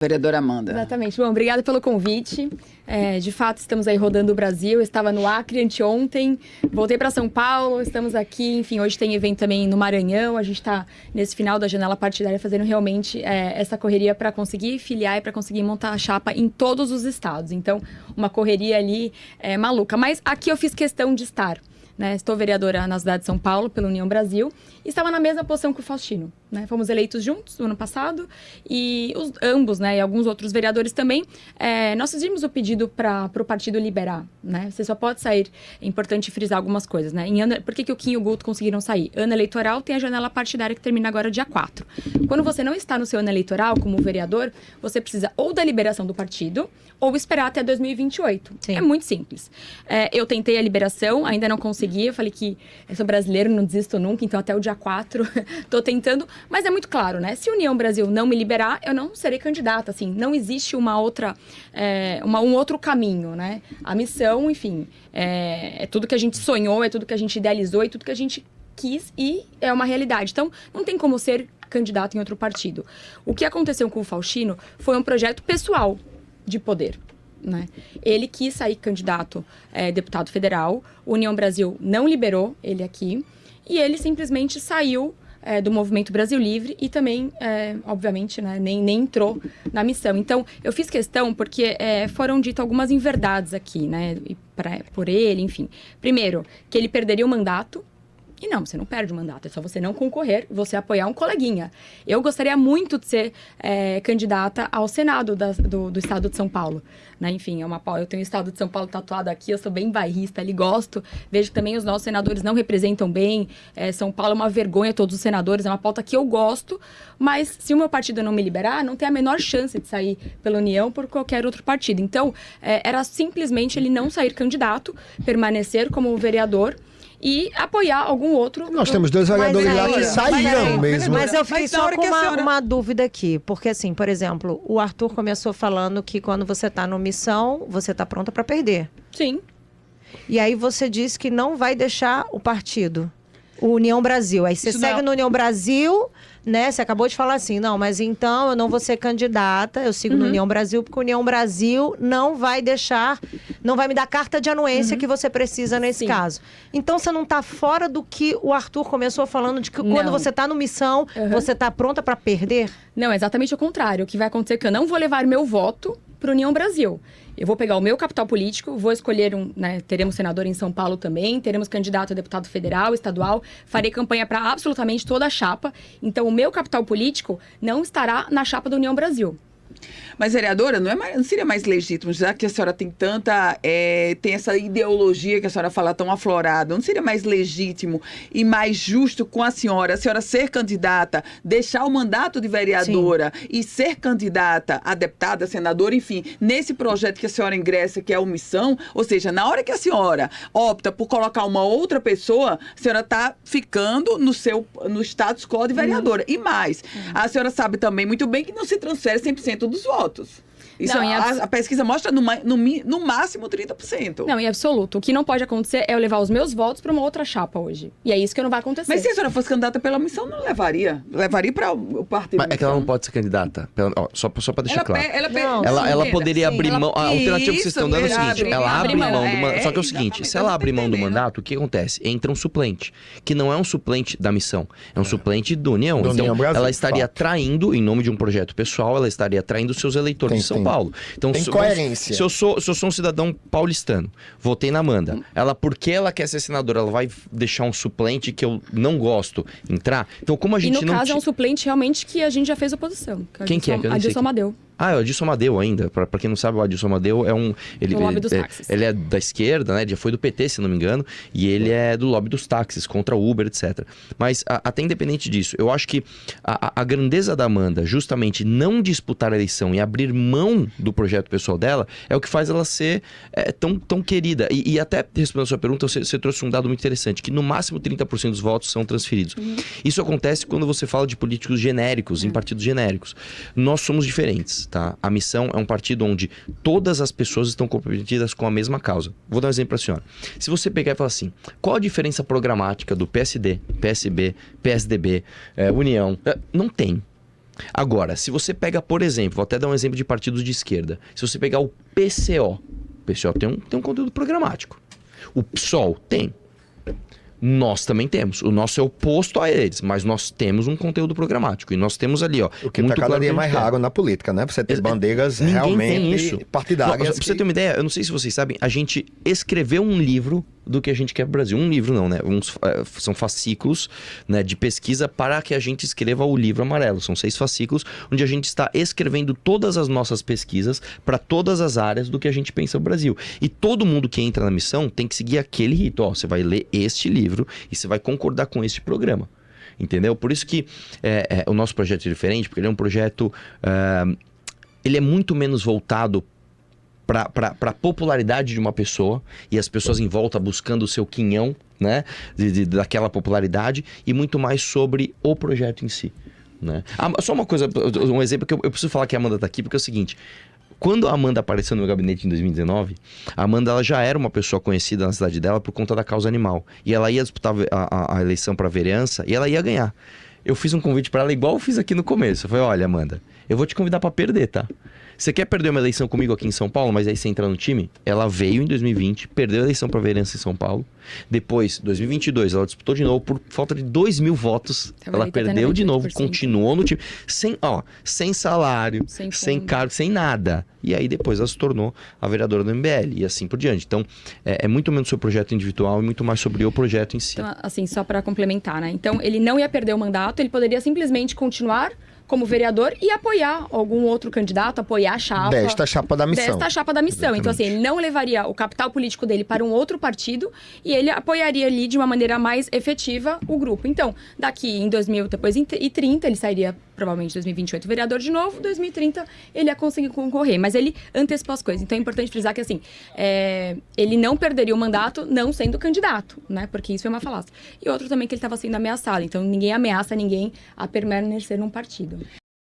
Vereadora Amanda. Exatamente. Bom, obrigada pelo convite. De fato, estamos aí rodando o Brasil. Eu estava no Acre anteontem, voltei para São Paulo, estamos aqui. Enfim, hoje tem evento também no Maranhão. A gente está nesse final da janela partidária fazendo realmente essa correria para conseguir filiar e para conseguir montar a chapa em todos os estados. Então, uma correria ali maluca. Mas aqui eu fiz questão de estar. Né? Estou vereadora na cidade de São Paulo, pela União Brasil, e estava na mesma posição que o Faustino. Né? Fomos eleitos juntos no ano passado, e ambos, né, e alguns outros vereadores também, nós fizemos o pedido para o partido liberar. Né? Você só pode sair, é importante frisar algumas coisas. Né? Por que o Kim e o Guto conseguiram sair? Ano eleitoral tem a janela partidária que termina agora dia 4. Quando você não está no seu ano eleitoral como vereador, você precisa ou da liberação do partido, ou esperar até 2028. Sim. É muito simples. Eu tentei a liberação, ainda não consegui. Eu falei que eu sou brasileiro, não desisto nunca, então até o dia 4 estou tentando. Mas é muito claro, né? Se a União Brasil não me liberar, eu não serei candidata. Assim, não existe um outro caminho, né? A missão, enfim, é tudo que a gente sonhou, é tudo que a gente idealizou, é tudo que a gente quis e é uma realidade. Então, não tem como ser candidato em outro partido. O que aconteceu com o Faustino foi um projeto pessoal de poder. Né? Ele quis sair candidato deputado federal, a União Brasil não liberou ele aqui, e ele simplesmente saiu do Movimento Brasil Livre e também, obviamente, né, nem entrou na missão. Então, eu fiz questão porque foram ditas algumas inverdades aqui, né, por ele, enfim. Primeiro, que ele perderia o mandato. E não, você não perde o mandato, é só você não concorrer, você apoiar um coleguinha. Eu gostaria muito de ser candidata ao Senado do Estado de São Paulo. Né? Enfim, eu tenho o Estado de São Paulo tatuado aqui, eu sou bem bairrista, ali gosto. Vejo que também os nossos senadores não representam bem. São Paulo é uma vergonha, todos os senadores, é uma pauta que eu gosto. Mas se o meu partido não me liberar, não tem a menor chance de sair pela União por qualquer outro partido. Então, era simplesmente ele não sair candidato, permanecer como vereador, e apoiar algum outro... Nós temos dois vereadores lá que saíram mesmo. Mas eu fiquei só com uma dúvida aqui. Porque assim, por exemplo, o Arthur começou falando que quando você está no missão, você está pronta para perder. Sim. E aí você disse que não vai deixar o partido, o União Brasil. Aí você segue no União Brasil, né? Você acabou de falar assim, não, mas então eu não vou ser candidata, eu sigo no União Brasil, porque o União Brasil não vai me dar carta de anuência que você precisa nesse caso. Então você não está fora do que o Arthur começou falando, de que quando você está no missão, você está pronta para perder? Não, é exatamente o contrário. O que vai acontecer é que eu não vou levar meu voto para o União Brasil. Eu vou pegar o meu capital político, vou escolher teremos senador em São Paulo também, teremos candidato a deputado federal, estadual, farei campanha para absolutamente toda a chapa. Então, o meu capital político não estará na chapa da União Brasil. Mas, vereadora, não seria mais legítimo, já que a senhora tem tem essa ideologia que a senhora fala tão aflorada, não seria mais legítimo e mais justo com a senhora ser candidata, deixar o mandato de vereadora e ser candidata a deputada, senadora, enfim, nesse projeto que a senhora ingressa, que é a omissão, ou seja, na hora que a senhora opta por colocar uma outra pessoa, a senhora está ficando no status quo de vereadora. E mais, a senhora sabe também muito bem que não se transfere 100% dos votos. Isso não, a pesquisa mostra no máximo 30%. Não, em absoluto. O que não pode acontecer é eu levar os meus votos para uma outra chapa hoje. E é isso que não vai acontecer. Mas se a senhora fosse candidata pela missão, não levaria. Levaria para o partido. Mas é que ela não pode ser candidata. Só para deixar claro. Ela poderia abrir mão. A alternativa que vocês estão dando é o seguinte: ela abre mão do mandato. Só que é o seguinte: se ela abre mão do mandato, o que acontece? Entra um suplente, que não é um suplente da missão, é um suplente do União. Então, ela estaria traindo, em nome de um projeto pessoal, ela estaria traindo seus eleitores de São Paulo. Então, tem coerência. Se eu sou um cidadão paulistano, votei na Amanda, porque ela quer ser senadora, ela vai deixar um suplente que eu não gosto entrar? Então, como a gente não... E no caso é um suplente realmente que a gente já fez oposição. Quem que é? Adilson Amadeu. Ah, é o Adilson Amadeu ainda. Pra quem não sabe, o Adilson Amadeu é do lobby dos táxis. Ele é da esquerda, né? Ele já foi do PT, se não me engano. E ele é do lobby dos táxis, contra o Uber, etc. Mas, até independente disso, eu acho que a grandeza da Amanda, justamente não disputar a eleição e abrir mão do projeto pessoal dela, é o que faz ela ser tão querida. E até respondendo a sua pergunta, você trouxe um dado muito interessante, que no máximo 30% dos votos são transferidos. Isso acontece quando você fala de políticos genéricos, em partidos genéricos. Nós somos diferentes. Tá? A missão é um partido onde todas as pessoas estão comprometidas com a mesma causa. Vou dar um exemplo para a senhora. Se você pegar e falar assim, qual a diferença programática do PSD, PSB, PSDB, União? Não tem. Agora, se você pega, por exemplo, vou até dar um exemplo de partidos de esquerda. Se você pegar o PCO, o PCO tem um conteúdo programático. O PSOL tem. Nós também temos. O nosso é oposto a eles, mas nós temos um conteúdo programático. E nós temos ali, ó. O que tá cada dia mais raro na política, né? Você ter bandeiras realmente partidárias. Pra você ter uma ideia, eu não sei se vocês sabem, a gente escreveu um livro do que a gente quer pro Brasil. Um livro não, né? São fascículos, né, de pesquisa para que a gente escreva o livro amarelo. São 6 fascículos, onde a gente está escrevendo todas as nossas pesquisas para todas as áreas do que a gente pensa no Brasil. E todo mundo que entra na missão tem que seguir aquele rito. Ó, você vai ler este livro e você vai concordar com este programa. Entendeu? Por isso que o nosso projeto é diferente, porque ele é um projeto... ele é muito menos voltado para a popularidade de uma pessoa e as pessoas em volta buscando o seu quinhão, né, daquela popularidade, e muito mais sobre o projeto em si, né? Só uma coisa, um exemplo que eu preciso falar que a Amanda está aqui, porque é o seguinte: quando a Amanda apareceu no meu gabinete em 2019, a Amanda ela já era uma pessoa conhecida na cidade dela por conta da causa animal, e ela ia disputar a eleição para vereança e ela ia ganhar. Eu fiz um convite para ela igual eu fiz aqui no começo. Eu falei: olha, Amanda, eu vou te convidar para perder, tá? Você quer perder uma eleição comigo aqui em São Paulo, mas aí você entra no time? Ela veio em 2020, perdeu a eleição para vereança em São Paulo. Depois, 2022, ela disputou de novo por falta de 2.000 votos. Ela perdeu de novo, continuou no time. Sem salário, sem cargo, sem nada. E aí depois ela se tornou a vereadora do MBL e assim por diante. Então, é muito menos sobre o projeto individual e muito mais sobre o projeto em si. Então, assim, só para complementar, né? Então, ele não ia perder o mandato, ele poderia simplesmente continuar como vereador e apoiar algum outro candidato, apoiar a chapa. Desta chapa da missão. Exatamente. Então, assim, ele não levaria o capital político dele para um outro partido e ele apoiaria ali de uma maneira mais efetiva o grupo. Então, daqui em 2030, ele sairia provavelmente em 2028 vereador de novo, 2030 ele ia conseguir concorrer, mas ele antecipou as coisas. Então, é importante frisar que, assim, ele não perderia o mandato não sendo candidato, né? Porque isso é uma falácia. E outro também que ele estava sendo ameaçado. Então, ninguém ameaça ninguém a permanecer num partido.